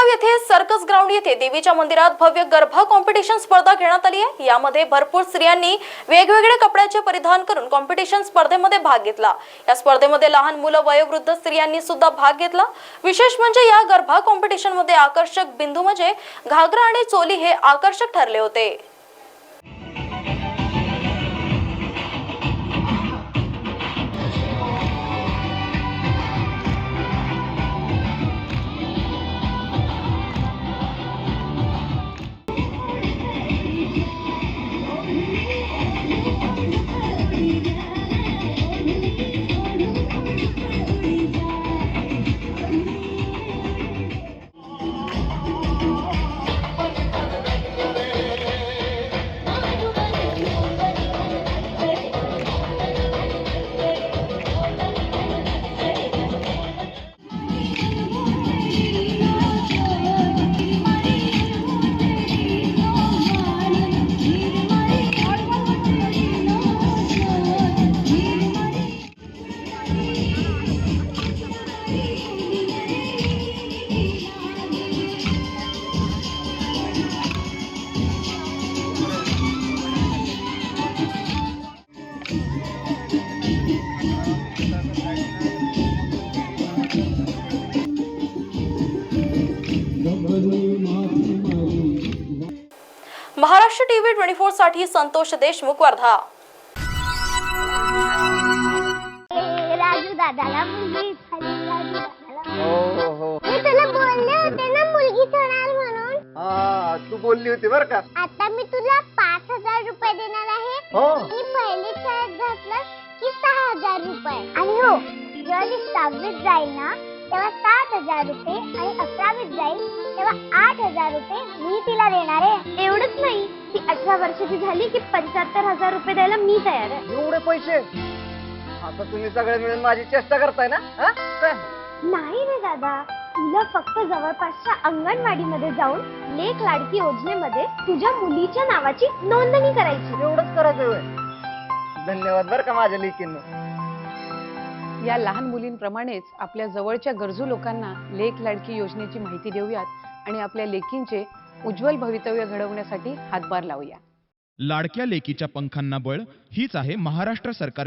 मालेगाव येथे circus ground येथे देवीच्या मंदिरात भव्य गरबा कॉम्पिटिशन स्पर्धा घेण्यात आली आहे। यामध्ये भरपूर स्त्रियांनी वेगवेगळे कपड्याचे परिधान करून कॉम्पिटिशन स्पर्धेमध्ये भाग घेतला। या स्पर्धेमध्ये लहान मुलं वयोवृद्ध स्त्रियांनी सुद्धा भाग घेतला। विशेष म्हणजे या गरबा कॉम्पिटिशन मध्ये आकर्षक बिंदू म्हणजे घागरा आणि चोली हे आकर्षक ठरले होते। महाराष्ट्र टीव्ही 24 साठी संतोष देशमुख, वर्धा। राजू दादाला मुलगी झाली, राजू दादाला। हो मी तुला बोलले होते ना मुलगी होणार म्हणून। तू बोलली होती बर का। आता मी तुला 5000 रुपये देणार आहे। मी पहिली शाळेत घातलं की 6000 रुपये। आणि हो जेव्हा ती 6वीत जाईल ना तेव्हा 7000 रुपये आणि 11वीत जाईल तेव्हा 8000 रुपये मी तिला देणार आहे। एवढंच नाही, ती 18 वर्षाची झाली की 75000 रुपये द्यायला मी तयार आहे। एवढे पैसे? आता तुम्ही सगळे मिळून माझी चेष्टा करताय ना? काय? नाही रे दादा, तुला फक्त जवळपासच्या अंगणवाडीमध्ये जाऊन लेक लाडकी योजनेमध्ये तुझ्या मुलीच्या नावाची नोंदणी करायची। एवढंच करायचं होय? धन्यवाद बर का माझ्या लेकींना। या लहान मुलींप्रमाणेच आपल्या जवळच्या गरजू लोकांना लेक लाडकी योजनेची माहिती देऊयात आणि आपल्या लेकींचे उज्ज्वल भवितव्य घडवण्यासाठी हातभार लावूया। लाडक्या लेकीच्या पंखांना बळ हीच आहे महाराष्ट्र सरकारची